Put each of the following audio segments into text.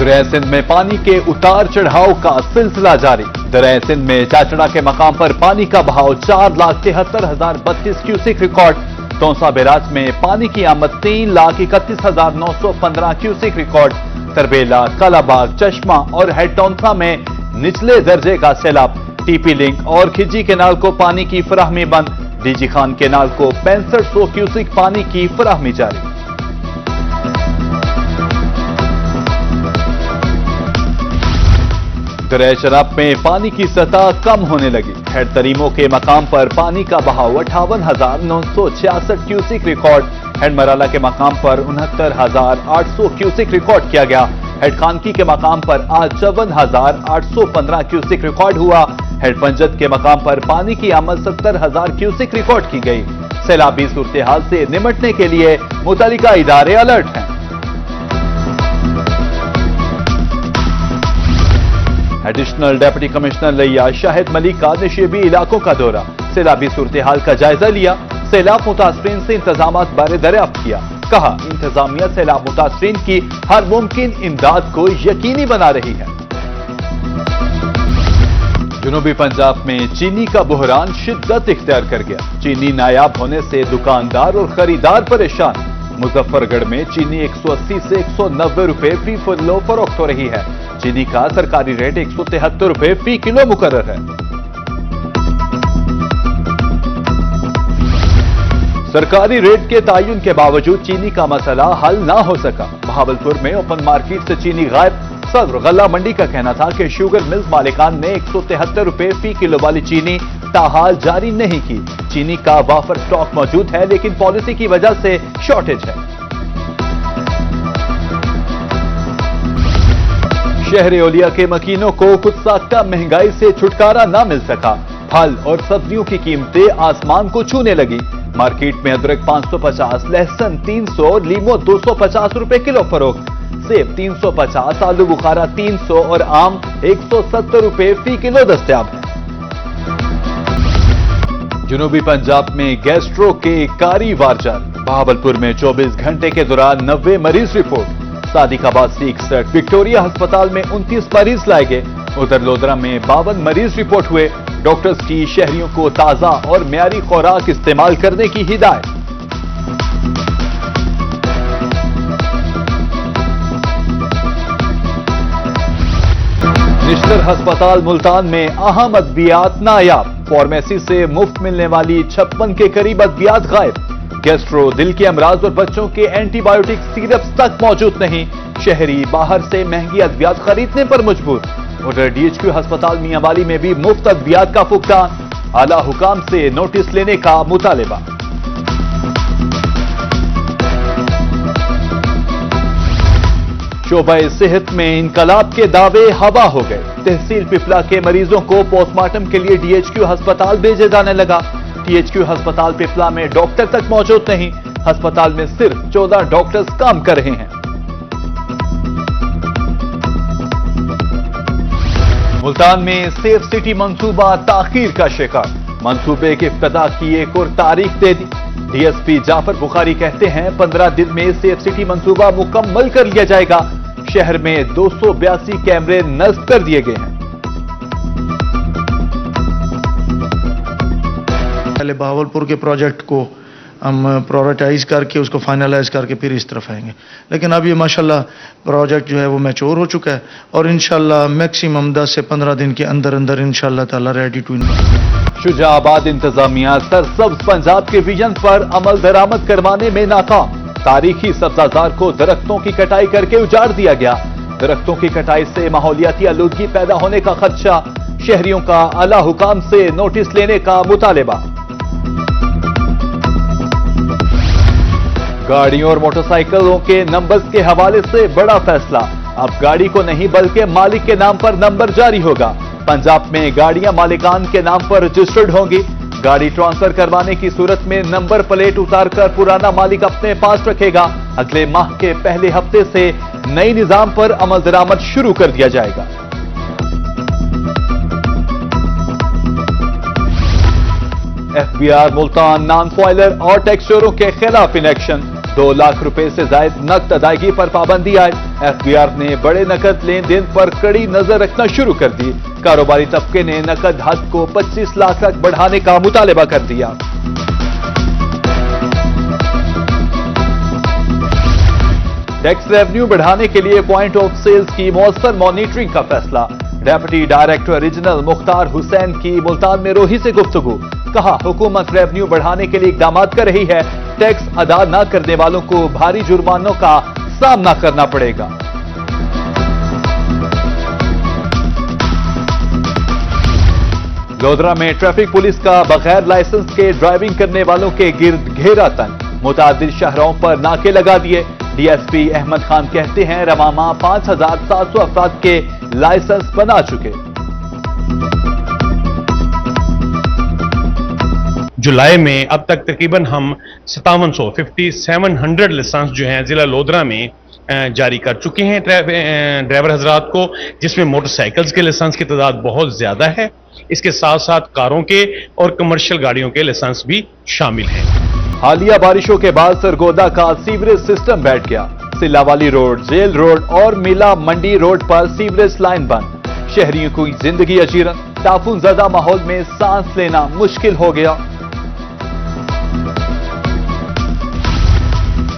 دریا سندھ میں پانی کے اتار چڑھاؤ کا سلسلہ جاری۔ دریا سندھ میں چاچڑا کے مقام پر پانی کا بہاؤ 4,73,032 کیوسک ریکارڈ۔ تونسا بیراج میں پانی کی آمد 3,31,915 کیوسک ریکارڈ۔ تربیلا، کالاباغ، چشمہ اور ہیڈ تونسا میں نچلے درجے کا سیلاب۔ ٹی پی لنک اور کھجی کینال کو پانی کی فراہمی بند۔ ڈی جی خان کینال کو 6500 کیوسک پانی کی فراہمی جاری۔ دریا شراب میں پانی کی سطح کم ہونے لگی۔ ہیڈ تریموں کے مقام پر پانی کا بہاؤ 58,966 کیوسک ریکارڈ۔ ہیڈ مرالا کے مقام پر 69,800 کیوسک ریکارڈ کیا گیا۔ ہیڈ خانکی کے مقام پر آج 54,815 کیوسک ریکارڈ ہوا۔ ہیڈ پنجت کے مقام پر پانی کی آمد 70,000 کیوسک ریکارڈ کی گئی۔ سیلابی صورتحال سے نمٹنے کے لیے متعلقہ ادارے الرٹ ہیں۔ ایڈیشنل ڈپٹی کمشنر لیا شاہد ملک کا نشیبی علاقوں کا دورہ۔ سیلابی صورتحال کا جائزہ لیا۔ سیلاب متاثرین سے انتظامات بارے دریافت کیا۔ کہا انتظامیہ سیلاب متاثرین کی ہر ممکن امداد کو یقینی بنا رہی ہے۔ جنوبی پنجاب میں چینی کا بحران شدت اختیار کر گیا۔ چینی نایاب ہونے سے دکاندار اور خریدار پریشان۔ مظفر گڑھ میں چینی 180 سے 190 روپے فی کلو فروخت ہو رہی ہے۔ چینی کا سرکاری ریٹ 173 روپے فی کلو مقرر ہے۔ سرکاری ریٹ کے تعین کے باوجود چینی کا مسئلہ حل نہ ہو سکا۔ بہاولپور میں اوپن مارکیٹ سے چینی غائب۔ صدر غلہ منڈی کا کہنا تھا کہ شوگر ملز مالکان نے 173 روپے فی کلو والی چینی تاحال جاری نہیں کی۔ چینی کا وافر سٹاک موجود ہے لیکن پالیسی کی وجہ سے شارٹیج ہے۔ شہر اولیا کے مکینوں کو خود ساختہ مہنگائی سے چھٹکارا نہ مل سکا۔ پھل اور سبزیوں کی قیمتیں آسمان کو چھونے لگی۔ مارکیٹ میں ادرک 550، لہسن 300، لیمو 250 روپے کلو فروخت۔ سیب 350، آلو بخارا 300 اور آم 170 روپے فی کلو دستیاب ہے۔ جنوبی پنجاب میں گیسٹرو کے کاری وار جاری۔ بہاولپور میں 24 گھنٹے کے دوران 90 مریض رپورٹ۔ صادق آباد سے 61، وکٹوریہ ہسپتال میں 29 مریض لائے گئے۔ ادھر لودرا میں 52 مریض رپورٹ ہوئے۔ ڈاکٹرز کی شہریوں کو تازہ اور معیاری خوراک استعمال کرنے کی ہدایت۔ نشتر ہسپتال ملتان میں اہم ادویات نایاب۔ فارمیسی سے مفت ملنے والی 56 کے قریب ادویات غائب۔ گیسٹرو، دل کے امراض اور بچوں کے اینٹی بایوٹک سیرپس تک موجود نہیں۔ شہری باہر سے مہنگی ادویات خریدنے پر مجبور۔ ادھر ڈی ایچ کیو ہسپتال میاں والی میں بھی مفت ادویات کا فقدان۔ اعلیٰ حکام سے نوٹس لینے کا مطالبہ۔ شعبہ صحت میں انقلاب کے دعوے ہوا ہو گئے۔ تحصیل پپلا کے مریضوں کو پوسٹ مارٹم کے لیے ڈی ایچ کیو ہسپتال بھیجے جانے لگا۔ ڈی ایچ کیو ہسپتال پپلا میں ڈاکٹر تک موجود نہیں۔ ہسپتال میں صرف 14 ڈاکٹرز کام کر رہے ہیں۔ ملتان میں سیف سٹی منصوبہ تاخیر کا شکار۔ منصوبے کے افتتاح کی ایک اور تاریخ دے دی۔ ڈی ایس پی جعفر بخاری کہتے ہیں 15 دن میں سیف سٹی منصوبہ مکمل کر لیا جائے گا۔ شہر میں 282 کیمرے نصب کر دیے گئے ہیں۔ پہلے بہاولپور کے پروجیکٹ کو ہم پرائورٹائز کر کے اس کو فائنلائز کر کے پھر اس طرف آئیں گے، لیکن اب یہ ماشاءاللہ پروجیکٹ جو ہے وہ میچور ہو چکا ہے اور انشاءاللہ میکسیمم 10 سے 15 دن کے اندر انشاءاللہ تعالی ریڈی ٹو۔ شجاع آباد انتظامیہ سرسبز پنجاب کے ویژن پر عمل درآمد کروانے میں ناکام۔ تاریخی سبزہ کو درختوں کی کٹائی کر کے اجاڑ دیا گیا۔ درختوں کی کٹائی سے ماحولیاتی آلودگی پیدا ہونے کا خدشہ۔ شہریوں کا اعلیٰ حکام سے نوٹس لینے کا مطالبہ۔ گاڑیوں اور موٹر سائیکلوں کے نمبرز کے حوالے سے بڑا فیصلہ۔ اب گاڑی کو نہیں بلکہ مالک کے نام پر نمبر جاری ہوگا۔ پنجاب میں گاڑیاں مالکان کے نام پر رجسٹرڈ ہوں گی۔ گاڑی ٹرانسفر کروانے کی صورت میں نمبر پلیٹ اتار کر پرانا مالک اپنے پاس رکھے گا۔ اگلے ماہ کے پہلے ہفتے سے نئی نظام پر عمل درآمد شروع کر دیا جائے گا۔ F B R Multan non filer اور ٹیکس چوروں کے خلاف ان ایکشن۔ 2 लाख रुपए से जायद नकद अदायगी पर पाबंदी आए। एफबीआर ने बड़े नकद लेन देन पर कड़ी नजर रखना शुरू कर दी। कारोबारी तबके ने नकद हद को 25 लाख तक बढ़ाने का मुतालबा कर दिया। टैक्स रेवेन्यू बढ़ाने के लिए पॉइंट ऑफ सेल्स की मौसर मॉनिटरिंग का फैसला। Deputy director regional Mukhtar Hussain की मुल्तान में रोही से गुफ्तगू। कहा, हुकूमत रेवेन्यू बढ़ाने के लिए इकदाम कर रही है। टैक्स अदा न करने वालों को भारी जुर्मानों का सामना करना पड़ेगा। लोधरा में ट्रैफिक पुलिस का बगैर लाइसेंस के ड्राइविंग करने वालों के गिर्द घेरा तंग। मुतादिद शहरों पर नाके लगा दिए। डीएसपी अहमद खान कहते हैं, रवामा 5700 अफराद के लाइसेंस बना चुके। जुलाई में अब तक तकरीबन हम 5700 लाइसेंस जो हैं जिला लोधरा में जारी कर चुके हैं ड्राइवर हजरात को, जिसमें मोटरसाइकिल्स के लाइसेंस की तादाद बहुत ज्यादा है। इसके साथ साथ कारों के और कमर्शियल गाड़ियों के लाइसेंस भी शामिल हैं। हालिया बारिशों के बाद सरगोदा का सीवरेज सिस्टम बैठ गया। सिल्लावाली रोड, जेल रोड और मिला मंडी रोड पर सीवरेज लाइन बंद। शहरियों की जिंदगी अजीरन। ताफून ज़दा माहौल में सांस लेना मुश्किल हो गया।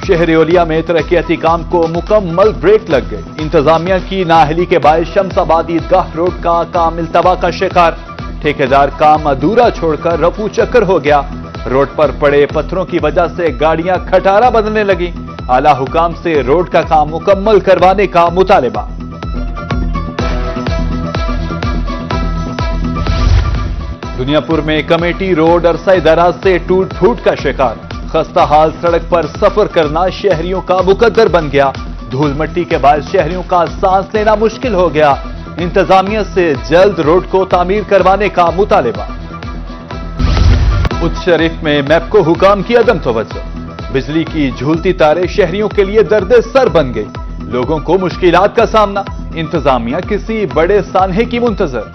शहर ओलिया में तरक्याती काम को मुकम्मल ब्रेक लग गई। इंतजामिया की नाअहली के बायस शमसाबाद ईदगाह रोड का काम इल्तवा का शिकार। ठेकेदार काम अधूरा छोड़कर रफू चक्कर हो गया। रोड पर पड़े पत्थरों की वजह से गाड़ियां खटारा बदलने लगी। आला हुकाम से रोड का काम मुकम्मल करवाने का मुतालिबा। दुनियापुर में कमेटी रोड अरसा दराज से टूट फूट का शिकार। खस्ता हाल सड़क पर सफर करना शहरियों का मुकद्दर बन गया। धूल मिट्टी के बाद शहरियों का सांस लेना मुश्किल हो गया। इंतजामिया से जल्द रोड को तामीर करवाने का मुतालिबा। उच्च शरीफ में मैपको हुकाम की अदम तवज्जो। बिजली की झूलती तारें शहरियों के लिए दर्द सर बन गई। लोगों को मुश्किलात का सामना। इंतजामिया किसी बड़े सानहे की मुंतजर।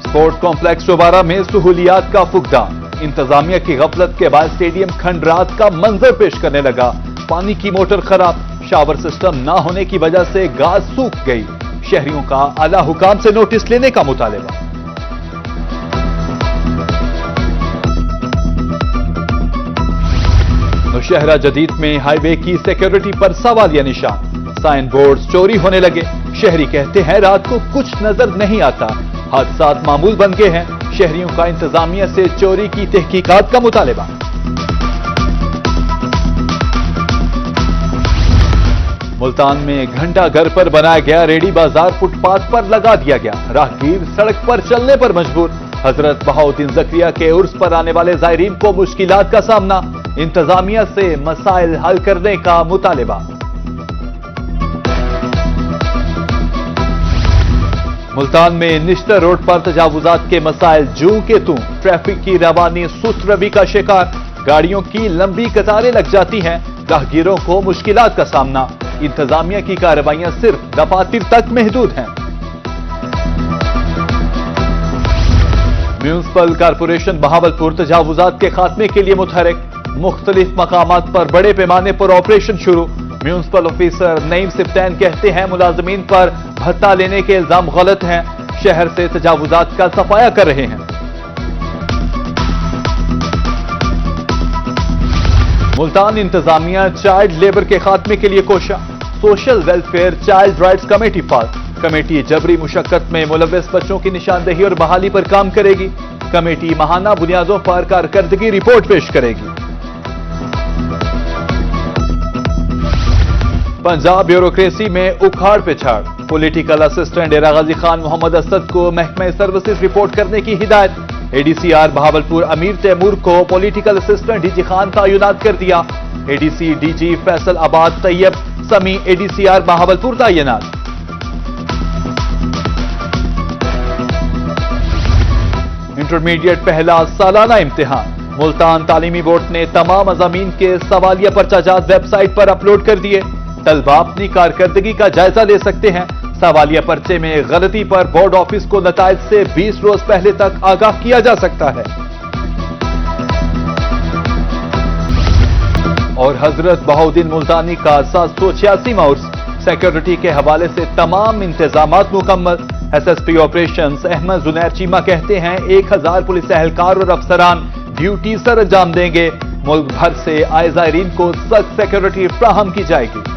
स्पोर्ट्स कॉम्प्लेक्स चौबारा में सहूलियात का फुकदान। इंतजामिया की गफलत के बाद स्टेडियम खंडरात का मंजर पेश करने लगा। पानी की मोटर खराब। शावर सिस्टम न होने की वजह से घास सूख गई। शहरियों का आला हुकाम से नोटिस लेने का मुतालिबा। नौशहरा जदीद में हाईवे की सिक्योरिटी पर सवालिया निशान। साइन बोर्ड चोरी होने लगे। शहरी कहते हैं, रात को कुछ नजर नहीं आता। हादसात मामूल बन गए हैं। शहरियों का इंतजामिया से चोरी की तहकीकात का मुतालिबा। मुल्तान में घंटा घर पर बनाया गया रेडी बाजार फुटपाथ पर लगा दिया गया। राहगीर सड़क पर चलने पर मजबूर। हजरत बहाउद्दीन जकरिया के उर्स पर आने वाले जायरीन को मुश्किलात का सामना। इंतजामिया से मसाइल हल करने का मुतालिबा। मुल्तान में निश्तर रोड पर तजावुजात के मसाइल जूं के तूं। ट्रैफिक की रवानी सुस्त रवि का शिकार। गाड़ियों की लंबी कतारें लग जाती हैं। राहगीरों को मुश्किलात का सामना। इंतजामिया की कार्रवाइयां सिर्फ दफातर तक महदूद हैं। म्यूनिसिपल कारपोरेशन बहावलपुर तजावुजात के खात्मे के लिए मुतहरिक। मुख्तलिफ मकामात पर बड़े पैमाने पर ऑपरेशन शुरू। म्यूनिसिपल ऑफिसर नईम सिफ्तैन कहते हैं, मुलाजमीन पर भत्ता लेने के इल्जाम गलत हैं। शहर से तजावुजात का सफाया कर रहे हैं। मुल्तान इंतजामिया चाइल्ड लेबर के खात्मे के लिए कोशा। Social welfare child rights committee फाल। कमेटी जबरी मुशक्कत में मुलव्वस बच्चों की निशानदेही और बहाली पर काम करेगी। कमेटी माहाना बुनियादों पर कारकर्दगी रिपोर्ट पेश करेगी। पंजाब ब्यूरोक्रेसी में उखाड़ पिछाड़। पॉलिटिकल असिस्टेंट डेरा गाजी खान मोहम्मद असद को महकमा सर्विसेज रिपोर्ट करने की हिदायत। एडीसीआर बहावलपुर अमीर तैमूर को पॉलिटिकल असिस्टेंट डीजी खान तैनात कर दिया। एडीसी डीजी फैसल आबाद तैयब समी एडीसीआर बहावलपुर तैनात। इंटरमीडिएट पहला सालाना इम्तिहान। मुल्तान तालीमी बोर्ड ने तमाम मज़ामीन के सवालिया पर्चाजात वेबसाइट पर अपलोड कर दिए। तलबा अपनी कारकर्दगी का जायजा ले सकते हैं। सवालिया पर्चे में गलती पर बोर्ड ऑफिस को नताइज से 20 रोज पहले तक आगाह किया जा सकता है। اور حضرت بہاؤدین ملتانی کا 786واں عرس، سیکورٹی کے حوالے سے تمام انتظامات مکمل۔ S S P operations Ahmad Zunair Cheema کہتے ہیں 1000 پولیس اہلکار اور افسران ڈیوٹی سر انجام دیں گے۔ ملک بھر سے آئے زائرین کو سخت سیکورٹی فراہم کی جائے گی۔